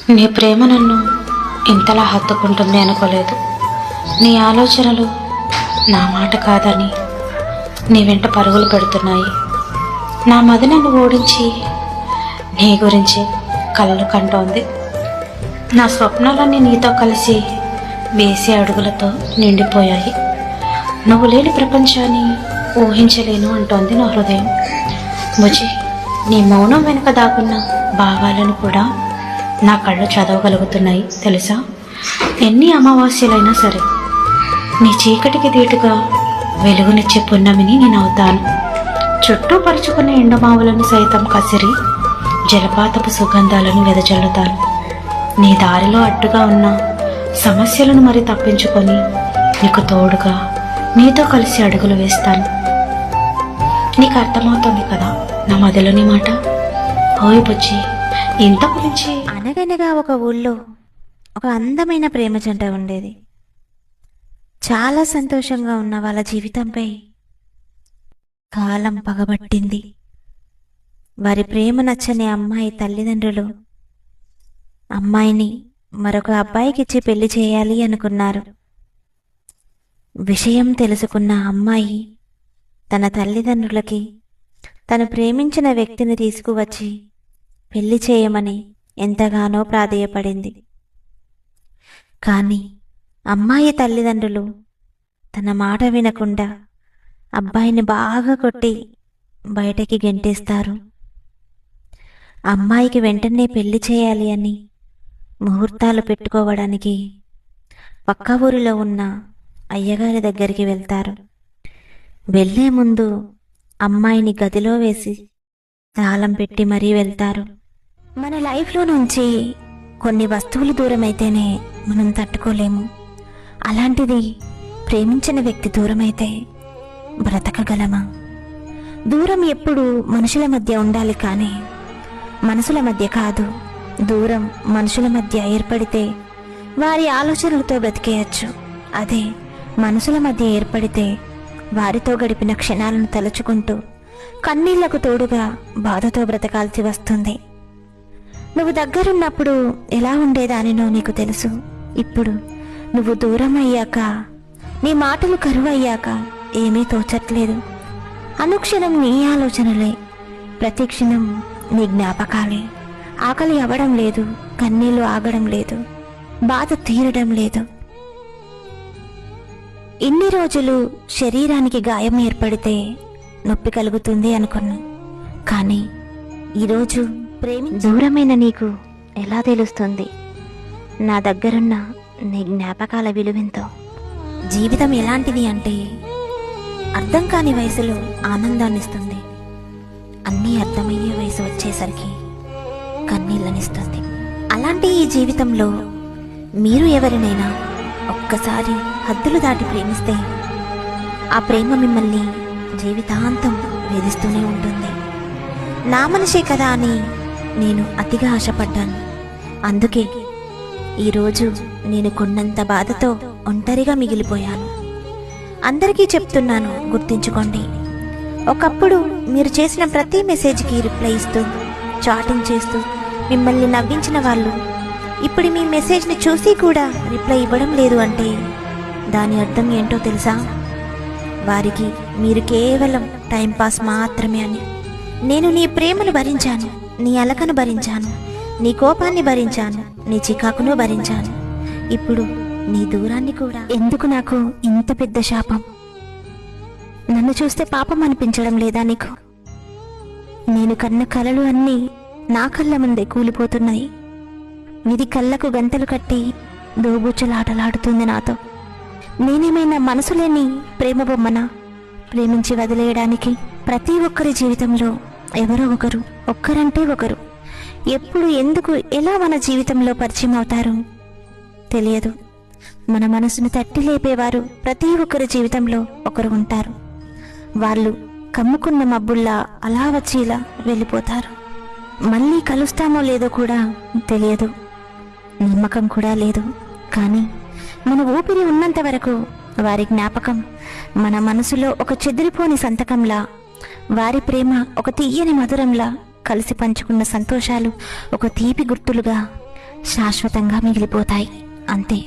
నీ ప్రేమ నన్ను ఇంతలా హత్తుకుంటుంది అనుకోలేదు. నీ ఆలోచనలు నా మాట కాదని నీ వెంట పరుగులు పెడుతున్నాయి. నా మది నన్ను ఓడించి నీ గురించి కలలు కంటోంది. నా స్వప్నాలన్నీ నీతో కలిసి వేసే అడుగులతో నిండిపోయాయి. నువ్వు లేని ప్రపంచాన్ని ఊహించలేను అంటోంది నా హృదయం. ముజి, నీ మౌనం వెనుక దాగున్న భావాలను కూడా నా కళ్ళు చదవగలుగుతున్నాయి తెలుసా. ఎన్ని అమావాస్యలైనా సరే నీ చీకటికి దీటుగా వెలుగునిచ్చే పున్నమిని నేను అవుతాను. చుట్టూ పరుచుకున్న ఎండమావులను సైతం కసిరి జలపాతపు సుగంధాలను వెదజల్లుతాను. నీ దారిలో అడ్డుగా ఉన్న సమస్యలను మరి తప్పించుకొని నీకు తోడుగా నీతో కలిసి అడుగులు వేస్తాను. నీకు అర్థమవుతుంది కదా నా మదిలోని మాట. ఓయ్ బుజ్జి, ఇంత గురించి. అనగనగా ఒక ఊళ్ళో ఒక అందమైన ప్రేమ జంట ఉండేది. చాలా సంతోషంగా ఉన్న వాళ్ళ జీవితంపై కాలం పగబట్టింది. వారి ప్రేమ నచ్చని అమ్మాయి తల్లిదండ్రులు అమ్మాయిని మరొక అబ్బాయికిచ్చి పెళ్లి చేయాలి అనుకున్నారు. విషయం తెలుసుకున్న అమ్మాయి తన తల్లిదండ్రులకి తను ప్రేమించిన వ్యక్తిని తీసుకువచ్చి పెళ్లి చేయమని ఎంతగానో ప్రాధేయపడింది. కానీ అమ్మాయి తల్లిదండ్రులు తన మాట వినకుండా అబ్బాయిని బాగా కొట్టి బయటకి గెంటేస్తారు. అమ్మాయికి వెంటనే పెళ్లి చేయాలి అని ముహూర్తాలు పెట్టుకోవడానికి పక్క ఊరిలో ఉన్న అయ్యగారి దగ్గరికి వెళ్తారు. వెళ్లే ముందు అమ్మాయిని గదిలో వేసి తాళం పెట్టి మరీ వెళ్తారు. మన లైఫ్లో నుంచి కొన్ని వస్తువులు దూరమైతేనే మనం తట్టుకోలేము. అలాంటిది ప్రేమించిన వ్యక్తి దూరమైతే బ్రతకగలమా? దూరం ఎప్పుడు మనుషుల మధ్య ఉండాలి కానీ మనసుల మధ్య కాదు. దూరం మనుషుల మధ్య ఏర్పడితే వారి ఆలోచనలతో బ్రతికేయచ్చు. అదే మనసుల మధ్య ఏర్పడితే వారితో గడిపిన క్షణాలను తలుచుకుంటూ కన్నీళ్లకు తోడుగా బాధతో బ్రతకాల్సి వస్తుంది. నువ్వు దగ్గరున్నప్పుడు ఎలా ఉండేదానినో నీకు తెలుసు. ఇప్పుడు నువ్వు దూరం అయ్యాక, నీ మాటలు కరువయ్యాక ఏమీ తోచట్లేదు. అనుక్షణం నీ ఆలోచనలే, ప్రతి క్షణం నీ జ్ఞాపకాలే. ఆకలి అవ్వడం లేదు, కన్నీళ్లు ఆగడం లేదు, బాధ తీరడం లేదు. ఇన్ని రోజులు శరీరానికి గాయం ఏర్పడితే నొప్పి కలుగుతుంది అనుకున్నా. కానీ ఈరోజు దూరమైన నీకు ఎలా తెలుస్తుంది నా దగ్గరున్న నీ జ్ఞాపకాల విలువెంతో? జీవితం ఎలాంటిది అంటే అర్థం కాని వయసులో ఆనందాన్నిస్తుంది. అన్నీ అర్థమయ్యే వయసు వచ్చేసరికి కన్నీళ్ళనిస్తుంది. అలాంటి ఈ జీవితంలో మీరు ఎవరినైనా ఒక్కసారి హద్దులు దాటి ప్రేమిస్తే ఆ ప్రేమ మిమ్మల్ని జీవితాంతం వేధిస్తూనే ఉంటుంది. నా మనిషే కదా అని నేను అతిగా ఆశపడ్డాను. అందుకే ఈరోజు నేను కొన్నంత బాధతో ఒంటరిగా మిగిలిపోయాను. అందరికీ చెప్తున్నాను, గుర్తించుకోండి. ఒకప్పుడు మీరు చేసిన ప్రతి మెసేజ్కి రిప్లై ఇస్తూ చాటింగ్ చేస్తూ మిమ్మల్ని నవ్వించిన వాళ్ళు ఇప్పుడు మీ మెసేజ్ని చూసి కూడా రిప్లై ఇవ్వడం లేదు అంటే దాని అర్థం ఏంటో తెలుసా? వారికి మీరు కేవలం టైంపాస్ మాత్రమే అని. నేను నీ ప్రేమను భరించాను, నీ అలకను భరించాను, నీ కోపాన్ని భరించాను, నీ చికాకును భరించాను. ఇప్పుడు నీ దూరాన్ని కూడా. ఎందుకు నాకు ఇంత పెద్ద శాపం? నన్ను చూస్తే పాపం అనిపించడం లేదా నీకు? నేను కన్న కలలు అన్నీ నా కళ్ళ ముందే కూలిపోతున్నాయి. ఇది కళ్ళకు గంతలు కట్టి దోబూచలాటలాడుతుంది నాతో. నేనేమైనా మనసులేని ప్రేమ బొమ్మనా? ప్రేమించి వదిలేయడానికి ప్రతి ఒక్కరి జీవితంలో ఎవరో ఒకరు, ఒక్కరంటే ఒకరు ఎప్పుడు, ఎందుకు, ఎలా మన జీవితంలో పరిచయం అవుతారు తెలియదు. మన మనసును తట్టి లేపేవారు ప్రతి ఒక్కరి జీవితంలో ఒకరు ఉంటారు. వాళ్ళు కమ్ముకున్న మబ్బుల్లా అలా వచ్చి ఇలా వెళ్ళిపోతారు. మళ్ళీ కలుస్తామో లేదో కూడా తెలియదు, నమ్మకం కూడా లేదు. కానీ మన ఊపిరి ఉన్నంత వరకు వారి జ్ఞాపకం మన మనసులో ఒక చెదిరిపోని సంతకంలా, వారి ప్రేమ ఒక తీయని మధురంలా, కలిసి పంచుకున్న సంతోషాలు ఒక తీపి గుర్తులుగా శాశ్వతంగా మిగిలిపోతాయి అంతే.